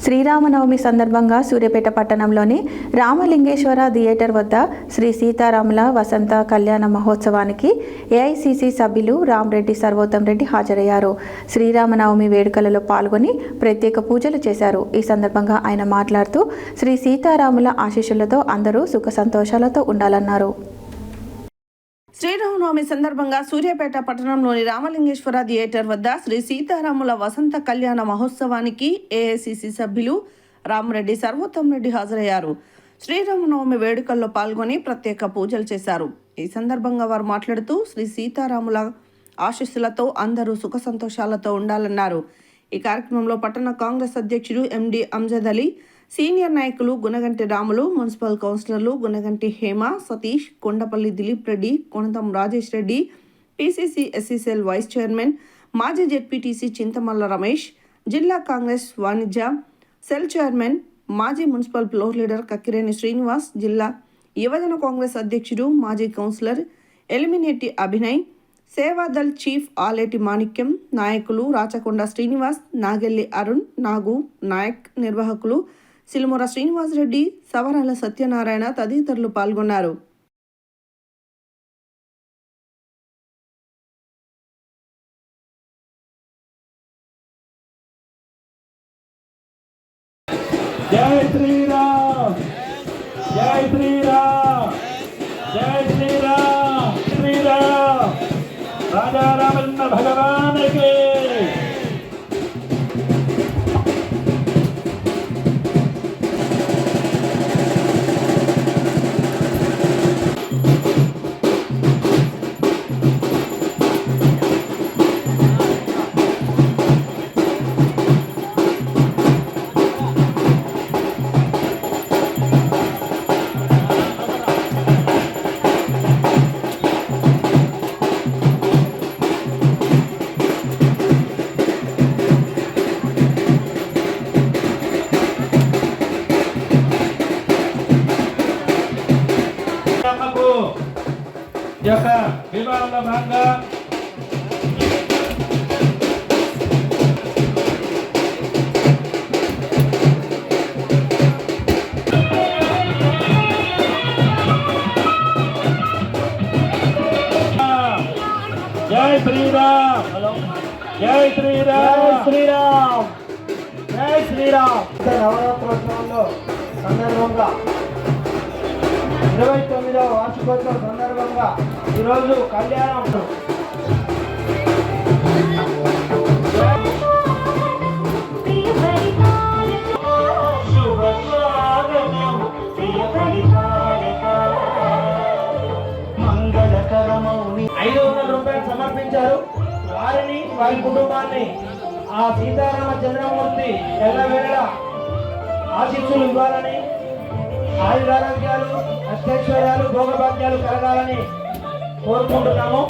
శ్రీరామనవమి సందర్భంగా సూర్యాపేట పట్టణంలోని రామలింగేశ్వర థియేటర్ వద్ద శ్రీ సీతారాముల వసంత కళ్యాణ మహోత్సవానికి ఏఐసిసి సభ్యులు రామరెడ్డి సర్వోత్తం రెడ్డి హాజరయ్యారు. శ్రీరామనవమి వేడుకలలో పాల్గొని ప్రత్యేక పూజలు చేశారు. ఈ సందర్భంగా ఆయన మాట్లాడుతూ శ్రీ సీతారాముల ఆశీస్సులతో అందరూ సుఖ సంతోషాలతో ఉండాలన్నారు. శ్రీరామనవమి సందర్భంగా సూర్యాపేట పట్టణంలోని రామలింగేశ్వర థియేటర్ వద్ద శ్రీ సీతారాముల వసంత కళ్యాణ మహోత్సవానికి ఏఐసిసి సభ్యులు రామరెడ్డి సర్వోత్తం రెడ్డి హాజరయ్యారు. శ్రీరామనవమి వేడుకల్లో పాల్గొని ప్రత్యేక పూజలు చేశారు. ఈ సందర్భంగా వారు మాట్లాడుతూ శ్రీ సీతారాముల ఆశీస్సులతో అందరూ సుఖ సంతోషాలతో ఉండాలన్నారు. ఈ కార్యక్రమంలో పట్టణ కాంగ్రెస్ అధ్యక్షుడు ఎండి అంజద్ అలీ, సీనియర్ నాయకులు గుణగంటి రాములు, మున్సిపల్ కౌన్సిలర్లు Gunaganti Hema, Satish, Kondapalli Dilip Reddy, Konatham Rajesh Reddy, PCC SCCL vice chairman, మాజీ జెడ్పీటీసీ చింతమల్ల రమేష్, జిల్లా కాంగ్రెస్ వాణిజ్య సెల్ చైర్మన్, మాజీ municipal floor leader Kakkireni Srinivas, జిల్లా యువజన కాంగ్రెస్ అధ్యక్షుడు మాజీ కౌన్సిలర్ ఎలిమినేటి అభినయ్, సేవాదల్ చీఫ్ ఆలేటి మాణిక్యం, నాయకులు రాచకొండ శ్రీనివాస్, నాగెల్లి అరుణ్, నాగు నాయక్, నిర్వాహకులు సిలుముర శ్రీనివాసరెడ్డి, సవరాల సత్యనారాయణ తదితరులు పాల్గొన్నారు. జై శ్రీరామ్, జై శ్రీరామ్, జై శ్రీరామ్, శ్రీరామ్ రాజా రామచంద్ర భగవానికి. యొక్క వివాహంలో భాగంగా జై శ్రీరామ్, జై శ్రీరామ్, శ్రీరామ్, జై శ్రీరామ్. నవరాత్రోత్సవంలో సందర్భంగా 29వ వార్షికోత్సవం సందర్భంగా ఈరోజు కళ్యాణం మంగళకరమౌని 500 రూపాయలు సమర్పించారు. వారిని వారి కుటుంబాన్ని ఆ సీతారామ చంద్రమూర్తి ఎల్లవేళ ఆశీస్సులు ఇవ్వాలని, ఆయురారోగ్యాలు, అష్టైశ్వర్యాలు, భోగభాగ్యాలు కలగాలని కోరుకుంటున్నాము.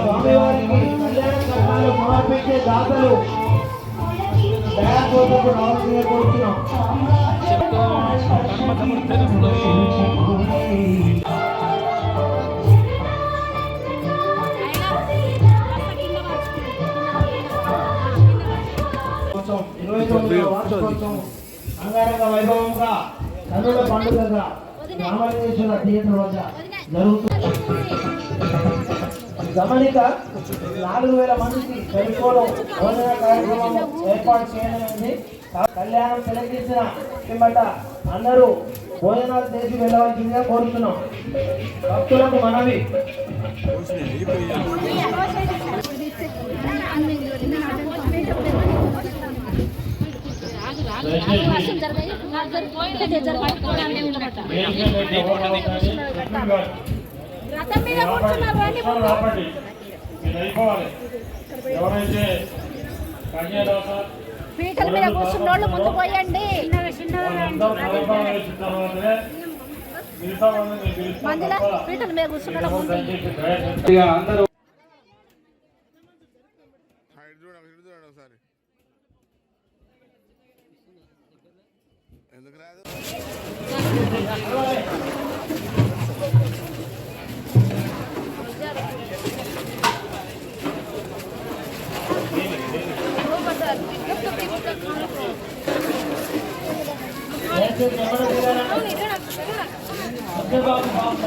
స్వామివారికి కళ్యాణ కర్మాలు సమర్పించే దాతలు దయాకోటకు రావాల్సిందిగా కోరుతున్నాం. అంగరంగ వైభవంగా కన్నుల పండుగగా రామలింగేశ్వర థియేటర్ వద్ద జరుగుతుంది. గమనిక 4000 మందికి సరిపోలో భోజన కార్యక్రమం ఏర్పాటు చేయనుంది. కళ్యాణం తిలకించిన పిమ్మట అందరూ భోజనాలు చేసి వెళ్ళవలసిందిగా కోరుతున్నాం. భక్తులకు మనవి. రథం మీద కూర్చున్నారు అని ఎవరైతే పీటల మీద కూర్చున్నోళ్ళు ముందు పోయండి. మీరు మందుల పీటల మీద కూర్చున్న ముందు ఇక అందరూ ఎందుకు రాదు దయచేసి ఎవరు దిగారా? ఓకే బాబు, బాబు,